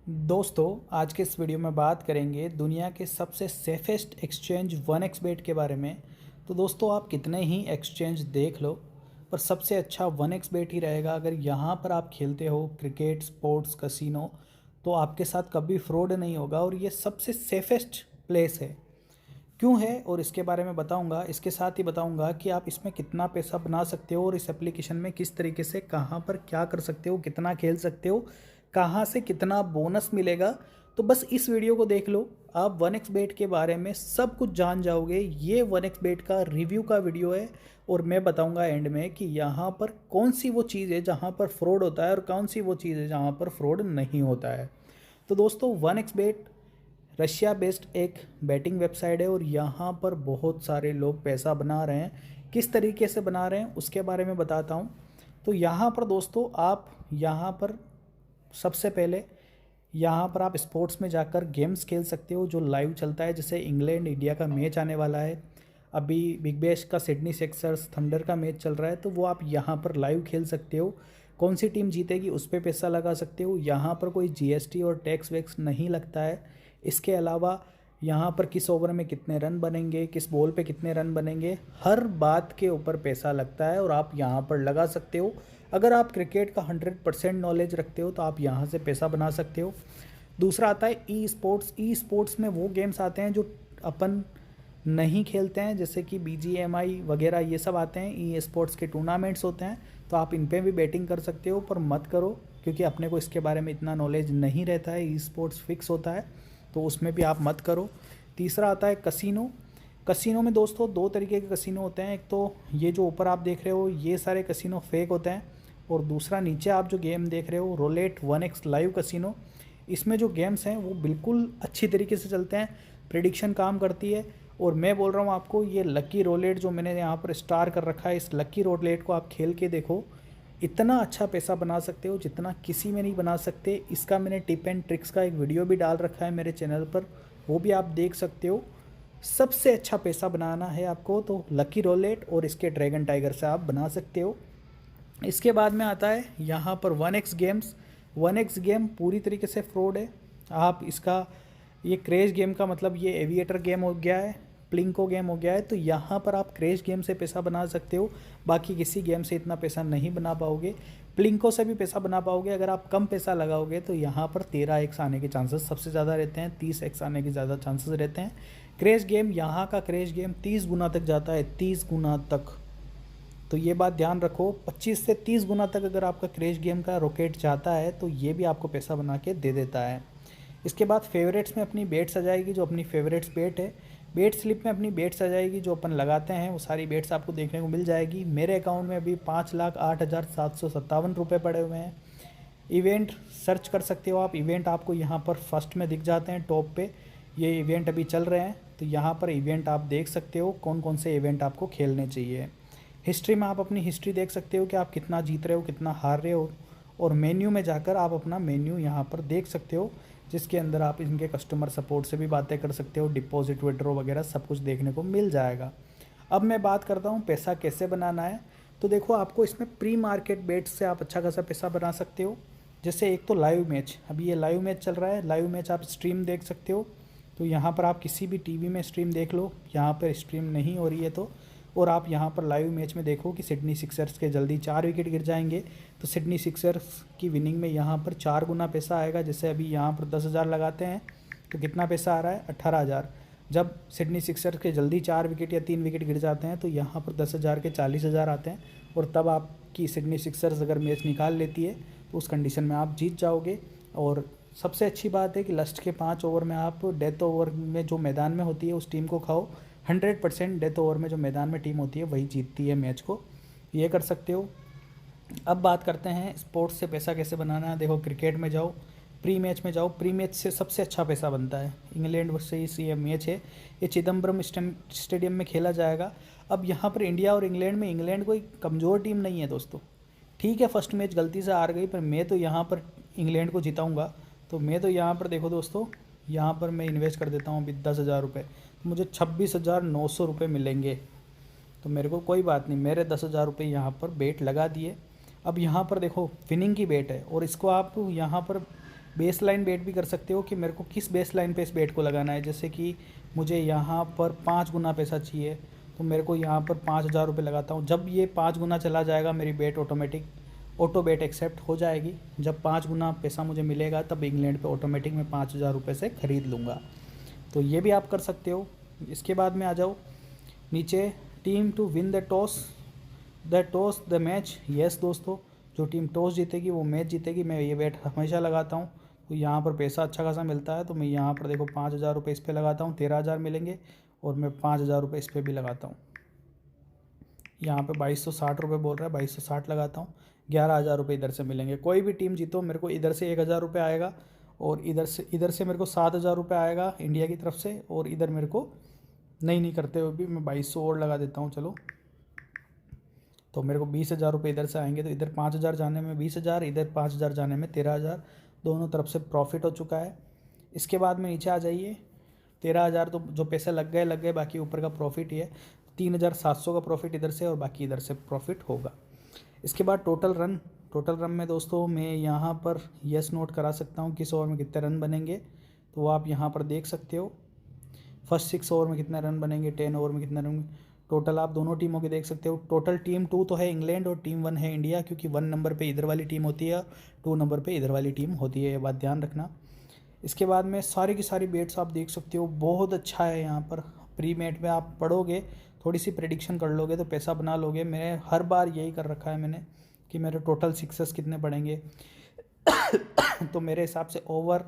दोस्तों, आज के इस वीडियो में बात करेंगे दुनिया के सबसे सेफेस्ट एक्सचेंज 1xBet के बारे में। तो दोस्तों, आप कितने ही एक्सचेंज देख लो, पर सबसे अच्छा 1xBet ही रहेगा। अगर यहाँ पर आप खेलते हो क्रिकेट, स्पोर्ट्स, कसिनो, तो आपके साथ कभी फ्रॉड नहीं होगा और ये सबसे सेफेस्ट प्लेस है। क्यों है और इसके बारे में बताऊंगा। इसके साथ ही बताऊंगा कि आप इसमें कितना पैसा बना सकते हो और इस एप्लीकेशन में किस तरीके से कहाँ पर क्या कर सकते हो, कितना खेल सकते हो, कहाँ से कितना बोनस मिलेगा। तो बस इस वीडियो को देख लो, आप 1xBet के बारे में सब कुछ जान जाओगे। ये 1xBet का रिव्यू का वीडियो है और मैं बताऊंगा एंड में कि यहाँ पर कौन सी वो चीज़ है जहाँ पर फ्रॉड होता है और कौन सी वो चीज़ है जहाँ पर फ्रॉड नहीं होता है। तो दोस्तों, 1xBet रशिया बेस्ड एक बैटिंग वेबसाइट है और यहाँ पर बहुत सारे लोग पैसा बना रहे हैं। किस तरीके से बना रहे हैं उसके बारे में बताता हूँ। तो यहाँ पर दोस्तों, आप यहाँ पर सबसे पहले यहाँ पर आप स्पोर्ट्स में जाकर गेम्स खेल सकते हो जो लाइव चलता है। जैसे इंग्लैंड इंडिया का मैच आने वाला है, अभी बिग बैश का सिडनी सिक्सर्स थंडर का मैच चल रहा है, तो वो आप यहाँ पर लाइव खेल सकते हो। कौन सी टीम जीतेगी उस पर पैसा लगा सकते हो। यहाँ पर कोई जीएसटी और टैक्स वैक्स नहीं लगता है। इसके अलावा यहाँ पर किस ओवर में कितने रन बनेंगे, किस बॉल पे कितने रन बनेंगे, हर बात के ऊपर पैसा लगता है और आप यहाँ पर लगा सकते हो। अगर आप क्रिकेट का 100% नॉलेज रखते हो तो आप यहाँ से पैसा बना सकते हो। दूसरा आता है ई स्पोर्ट्स। ई स्पोर्ट्स में वो गेम्स आते हैं जो अपन नहीं खेलते हैं, जैसे कि BGMI वगैरह ये सब आते हैं। ई स्पोर्ट्स के टूर्नामेंट्स होते हैं, तो आप इन पे भी बैटिंग कर सकते हो, पर मत करो क्योंकि अपने को इसके बारे में इतना नॉलेज नहीं रहता है। ई स्पोर्ट्स फिक्स होता है, तो उसमें भी आप मत करो। तीसरा आता है कसिनो। कसिनो में दोस्तों दो तरीके के कसिनो होते हैं। एक तो ये जो ऊपर आप देख रहे हो ये सारे कसिनो फेक होते हैं, और दूसरा नीचे आप जो गेम देख रहे हो रोलेट 1x लाइव कसिनो, इसमें जो गेम्स हैं वो बिल्कुल अच्छी तरीके से चलते हैं, प्रिडिक्शन काम करती है। और मैं बोल रहा हूँ आपको, ये लकी रोलेट जो मैंने यहाँ पर स्टार कर रखा है, इस लकी रोलेट को आप खेल के देखो, इतना अच्छा पैसा बना सकते हो जितना किसी में नहीं बना सकते। इसका मैंने टिप एंड ट्रिक्स का एक वीडियो भी डाल रखा है मेरे चैनल पर, वो भी आप देख सकते हो। सबसे अच्छा पैसा बनाना है आपको तो लकी रोलेट और इसके ड्रैगन टाइगर से आप बना सकते हो। इसके बाद में आता है यहाँ पर 1x गेम्स। 1x गेम पूरी तरीके से फ्रॉड है। आप इसका ये क्रेज गेम का मतलब ये एविएटर गेम हो गया है, प्लिंको गेम हो गया है, तो यहाँ पर आप क्रेज गेम से पैसा बना सकते हो। बाकी किसी गेम से इतना पैसा नहीं बना पाओगे। प्लिंको से भी पैसा बना पाओगे अगर आप कम पैसा लगाओगे, तो यहाँ पर 13x आने के चांसेस सबसे ज़्यादा रहते हैं, 30x आने के ज़्यादा चांसेस रहते हैं। क्रेज गेम, यहाँ का क्रेज गेम 30 गुना तक जाता है, 30 गुना तक। तो ये बात ध्यान रखो, 25 से 30 गुना तक अगर आपका क्रेज गेम का रॉकेट जाता है तो ये भी आपको पैसा बना के दे देता है। इसके बाद फेवरेट्स में अपनी बेट्स आ जाएगी, जो अपनी फेवरेट्स बेट है। बेट स्लिप में अपनी बेट्स आ जाएगी, जो अपन लगाते हैं वो सारी बेट्स आपको देखने को मिल जाएगी। मेरे अकाउंट में अभी 5,08,757 रुपये पड़े हुए हैं। इवेंट सर्च कर सकते हो आप, इवेंट आपको यहाँ पर फर्स्ट में दिख जाते हैं टॉप पे। ये इवेंट अभी चल रहे हैं, तो यहाँ पर इवेंट आप देख सकते हो कौन कौन से इवेंट आपको खेलने चाहिए। हिस्ट्री में आप अपनी हिस्ट्री देख सकते हो कि आप कितना जीत रहे हो, कितना हार रहे हो। और मेन्यू में जाकर आप अपना मेन्यू यहाँ पर देख सकते हो, जिसके अंदर आप इनके कस्टमर सपोर्ट से भी बातें कर सकते हो, डिपॉजिट विड्रॉ वगैरह सब कुछ देखने को मिल जाएगा। अब मैं बात करता हूँ पैसा कैसे बनाना है। तो देखो, आपको इसमें प्री मार्केट बेट्स से आप अच्छा खासा पैसा बना सकते हो। जैसे एक तो लाइव मैच, अभी ये लाइव मैच चल रहा है, लाइव मैच आप स्ट्रीम देख सकते हो। तो यहाँ पर आप किसी भी टीवी में स्ट्रीम देख लो, यहाँ पर स्ट्रीम नहीं हो रही है तो, और आप यहाँ पर लाइव मैच में देखो कि सिडनी सिक्सर्स के जल्दी 4 विकेट गिर जाएंगे, तो सिडनी सिक्सर्स की विनिंग में यहाँ पर 4 गुना पैसा आएगा। जैसे अभी यहाँ पर 10,000 लगाते हैं तो कितना पैसा आ रहा है, 18,000। जब सिडनी सिक्सर्स के जल्दी 4 विकेट या 3 विकेट गिर जाते हैं तो यहाँ पर 10,000 के 40,000 आते हैं, और तब आपकी सिडनी सिक्सर्स अगर मैच निकाल लेती है तो उस कंडीशन में आप जीत जाओगे। और सबसे अच्छी बात है कि लास्ट के 5 ओवर में आप डेथ ओवर में जो मैदान में होती है उस टीम को खाओ। 100% डेथ ओवर में जो मैदान में टीम होती है वही जीतती है मैच को, ये कर सकते हो। अब बात करते हैं स्पोर्ट्स से पैसा कैसे बनाना है। देखो, क्रिकेट में जाओ, प्री मैच में जाओ, प्री मैच से सबसे अच्छा पैसा बनता है। इंग्लैंड वर्सेस ये मैच है, ये चिदम्बरम स्टेडियम में खेला जाएगा। अब यहाँ पर इंडिया और इंग्लैंड में, इंग्लैंड कोई कमज़ोर टीम नहीं है दोस्तों। ठीक है, फर्स्ट मैच गलती से हार गई, पर मैं तो यहाँ पर इंग्लैंड को जिताऊँगा। तो मैं तो यहाँ पर देखो दोस्तों, यहाँ पर मैं इन्वेस्ट कर देता हूँ अभी 10,000 रुपये, तो मुझे 26,900 रुपये मिलेंगे। तो मेरे को कोई बात नहीं, मेरे 10,000 रुपये यहाँ पर बेट लगा दिए। अब यहाँ पर देखो विनिंग की बेट है, और इसको आप यहाँ पर बेस लाइन बेट भी कर सकते हो कि मेरे को किस बेस लाइन पे इस बेट को लगाना है। जैसे कि मुझे यहाँ पर 5 गुना पैसा चाहिए, तो मेरे को यहाँ पर 5,000 रुपये लगाता हूँ। जब ये 5 गुना चला जाएगा मेरी बेट ऑटो बेट एक्सेप्ट हो जाएगी। जब 5 गुना पैसा मुझे मिलेगा तब इंग्लैंड पे ऑटोमेटिक मैं 5,000 रुपये से ख़रीद लूँगा। तो ये भी आप कर सकते हो। इसके बाद में आ जाओ नीचे, team to win the toss the match. Yes दोस्तों, जो टीम टॉस जीतेगी वो मैच जीतेगी। मैं ये बेट हमेशा लगाता हूँ। तो यहाँ पर पैसा अच्छा खासा मिलता है, तो मैं यहाँ पर देखो 5,000 रुपये इस पर लगाता हूँ, 13,000 मिलेंगे। और मैं 5,000 रुपये इस पर भी लगाता हूँ। यहाँ पे 2,260 रुपये बोल रहा है, 2,260 लगाता हूँ, 11,000 रुपये इधर से मिलेंगे। कोई भी टीम जीतो मेरे को इधर से 1,000 रुपये आएगा, और इधर से मेरे को 7,000 रुपये आएगा इंडिया की तरफ से। और इधर मेरे को नहीं करते हुए भी मैं 2,200 और लगा देता हूँ। चलो, तो मेरे को 20,000 रुपये इधर से आएंगे। तो इधर 5,000 जाने में 20,000, इधर 5,000 जाने में 13,000, दोनों तरफ से प्रॉफिट हो चुका है। इसके बाद में नीचे आ जाइए, 13,000 तो जो पैसे लग गए, बाकी ऊपर का प्रॉफिट ही है। 3,700 का प्रॉफिट इधर से, और बाकी इधर से प्रॉफिट होगा। इसके बाद टोटल रन में दोस्तों मैं यहाँ पर यस नोट करा सकता हूँ किस ओवर में कितने रन बनेंगे। तो वो आप यहाँ पर देख सकते हो, फर्स्ट 6 ओवर में कितने रन बनेंगे, 10 ओवर में कितने रन। टोटल आप दोनों टीमों के देख सकते हो। टोटल टीम 2 तो है इंग्लैंड और टीम 1 है इंडिया, क्योंकि 1 नंबर पे इधर वाली टीम होती है, 2 नंबर पे इधर वाली टीम होती है, ये बात ध्यान रखना। इसके बाद में सारी की सारी बेट्स आप देख सकते हो, बहुत अच्छा है। यहाँ पर प्री मैच में आप पढ़ोगे, थोड़ी सी प्रेडिक्शन कर लोगे तो पैसा बना लोगे। मैंने हर बार यही कर रखा है मैंने, कि मेरे टोटल सिक्सेस कितने पड़ेंगे। तो मेरे हिसाब से ओवर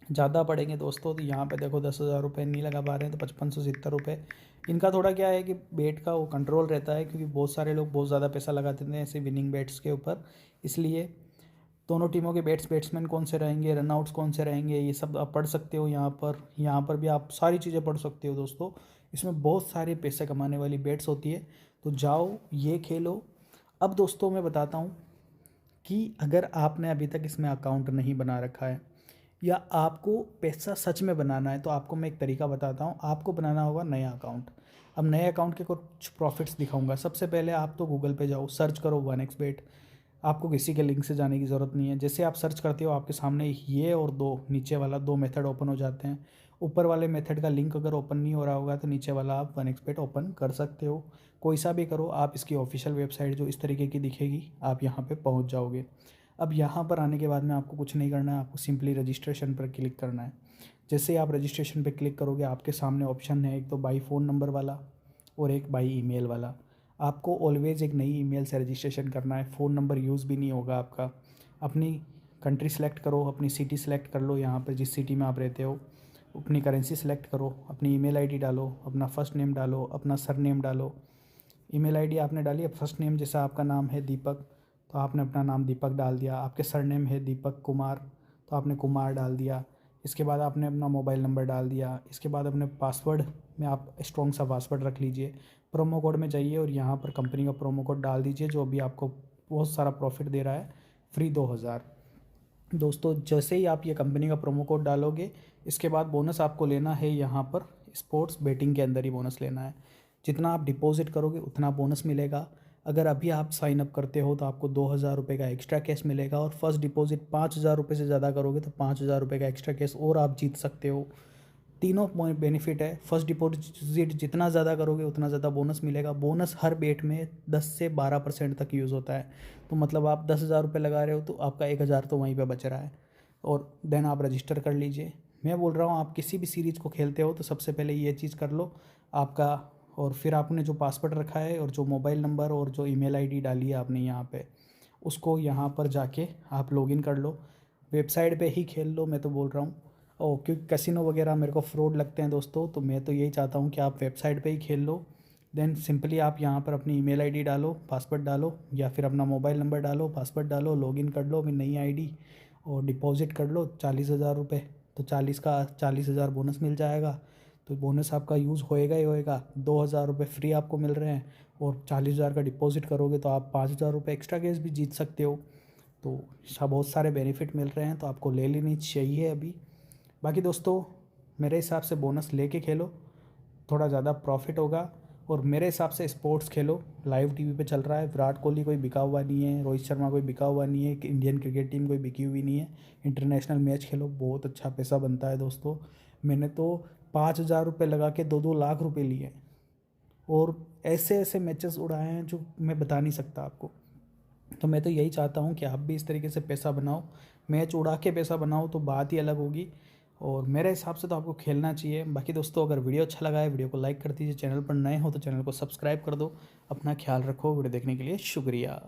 ज़्यादा पड़ेंगे दोस्तों। तो यहाँ पे देखो 10,000 रुपये नहीं लगा पा रहे हैं, तो 5,570 रुपये। इनका थोड़ा क्या है कि बेट का वो कंट्रोल रहता है, क्योंकि बहुत सारे लोग बहुत ज़्यादा पैसा लगा देते हैं ऐसे विनिंग बेट्स के ऊपर। इसलिए दोनों टीमों के बैट्समैन कौन से रहेंगे, रनआउट्स कौन से रहेंगे, ये सब आप पढ़ सकते हो। यहाँ पर भी आप सारी चीज़ें पढ़ सकते हो दोस्तों। इसमें बहुत सारे पैसे कमाने वाली बेट्स होती है, तो जाओ ये खेलो। अब दोस्तों मैं बताता हूँ कि अगर आपने अभी तक इसमें अकाउंट नहीं बना रखा है, या आपको पैसा सच में बनाना है, तो आपको मैं एक तरीका बताता हूँ। आपको बनाना होगा नया अकाउंट। अब नए अकाउंट के कुछ प्रॉफिट्स दिखाऊंगा। सबसे पहले आप तो गूगल पे जाओ, सर्च करो 1xBet। आपको किसी के लिंक से जाने की ज़रूरत नहीं है। जैसे आप सर्च करते हो आपके सामने ये और दो नीचे वाला 2 मेथड ओपन हो जाते हैं। ऊपर वाले मेथड का लिंक अगर ओपन नहीं हो रहा होगा तो नीचे वाला आप 1xBet ओपन कर सकते हो। कोई सा भी करो, आप इसकी ऑफिशियल वेबसाइट जो इस तरीके की दिखेगी, आप यहाँ पे पहुँच जाओगे। अब यहाँ पर आने के बाद में आपको कुछ नहीं करना है, आपको सिंपली रजिस्ट्रेशन पर क्लिक करना है। जैसे आप रजिस्ट्रेशन पर क्लिक करोगे, आपके सामने ऑप्शन है एक तो बाई फ़ोन नंबर वाला और एक बाई ईमेल वाला। आपको ऑलवेज़ एक नई ईमेल से रजिस्ट्रेशन करना है, फ़ोन नंबर यूज़ भी नहीं होगा आपका। अपनी कंट्री सेलेक्ट करो, अपनी सिटी सेलेक्ट कर लो, यहाँ पर जिस सिटी में आप रहते हो। अपनी करेंसी सेलेक्ट करो, अपनी ईमेल आईडी डालो, अपना फ़र्स्ट नेम डालो, अपना सर नेम डालो। ईमेल आईडी आपने डाली, अब फर्स्ट नेम जैसा आपका नाम है दीपक, तो आपने अपना नाम दीपक डाल दिया। आपके सर नेम है दीपक कुमार, तो आपने कुमार डाल दिया। इसके बाद आपने अपना मोबाइल नंबर डाल दिया। इसके बाद अपने पासवर्ड में आप स्ट्रॉन्ग सा पासवर्ड रख लीजिए। प्रोमो कोड में जाइए और यहाँ पर कंपनी का प्रोमो कोड डाल दीजिए, जो अभी आपको बहुत सारा प्रॉफिट दे रहा है, फ्री 2,000। दोस्तों जैसे ही आप ये कंपनी का प्रोमो कोड डालोगे, इसके बाद बोनस आपको लेना है यहाँ पर स्पोर्ट्स बेटिंग के अंदर ही बोनस लेना है। जितना आप डिपॉजिट करोगे उतना बोनस मिलेगा। अगर अभी आप साइन अप करते हो तो आपको 2,000 रुपये का एक्स्ट्रा कैश मिलेगा, और फर्स्ट डिपॉजिट 5,000 रुपये से ज़्यादा करोगे तो 5,000 रुपये का एक्स्ट्रा कैश और आप जीत सकते हो। तीनों बेनिफिट है। फर्स्ट डिपॉजिट जितना ज़्यादा करोगे उतना ज़्यादा बोनस मिलेगा। बोनस हर बेट में 10 से 12% तक यूज़ होता है। तो मतलब आप 10,000 रुपये लगा रहे हो तो आपका 1,000 तो वहीं पे बच रहा है, और देन आप रजिस्टर कर लीजिए। मैं बोल रहा हूँ आप किसी भी सीरीज़ को खेलते हो तो सबसे पहले ये चीज़ कर लो आपका, और फिर आपने जो पासवर्ड रखा है और जो मोबाइल नंबर और जो ईमेल आईडी डाली है आपने यहाँ पे, उसको यहाँ पर जाके आप लॉगिन कर लो। वेबसाइट पे ही खेल लो, मैं तो बोल रहा हूँ। क्योंकि कैसीनो वगैरह मेरे को फ्रॉड लगते हैं दोस्तों, तो मैं तो यही चाहता हूँ कि आप वेबसाइट पे ही खेल लो। देन सिंपली आप यहाँ पर अपनी ईमेल आईडी डालो, पासवर्ड डालो, या फिर अपना मोबाइल नंबर डालो, पासवर्ड डालो, लॉगिन कर लो अपनी नई आईडी और डिपॉजिट कर लो 40,000 रुपये। तो 40,000 बोनस मिल जाएगा। तो बोनस आपका यूज़ होएगा ही होएगा। 2,000 रुपये फ्री आपको मिल रहे हैं, और 40,000 का डिपॉजिट करोगे तो आप 5,000 रुपये एक्स्ट्रा कैश भी जीत सकते हो। तो बहुत सारे बेनिफिट मिल रहे हैं, तो आपको ले लेनी चाहिए अभी। बाकी दोस्तों मेरे हिसाब से बोनस लेके खेलो, थोड़ा ज़्यादा प्रॉफिट होगा। और मेरे हिसाब से स्पोर्ट्स खेलो, लाइव टीवी पे चल रहा है। विराट कोहली कोई बिका हुआ नहीं है, रोहित शर्मा कोई बिका हुआ नहीं है, इंडियन क्रिकेट टीम कोई बिकी हुई नहीं है। इंटरनेशनल मैच खेलो, बहुत अच्छा पैसा बनता है दोस्तों। मैंने तो 5,000 रुपये लगा के 2-2 लाख रुपये लिए हैं, और ऐसे ऐसे मैचेस उड़ाए हैं जो मैं बता नहीं सकता आपको। तो मैं तो यही चाहता हूँ कि आप भी इस तरीके से पैसा बनाओ, मैच उड़ा के पैसा बनाओ तो बात ही अलग होगी। और मेरे हिसाब से तो आपको खेलना चाहिए। बाकी दोस्तों, अगर वीडियो अच्छा लगा है वीडियो को लाइक कर दीजिए, चैनल पर नए हो तो चैनल को सब्सक्राइब कर दो। अपना ख्याल रखो। वीडियो देखने के लिए शुक्रिया।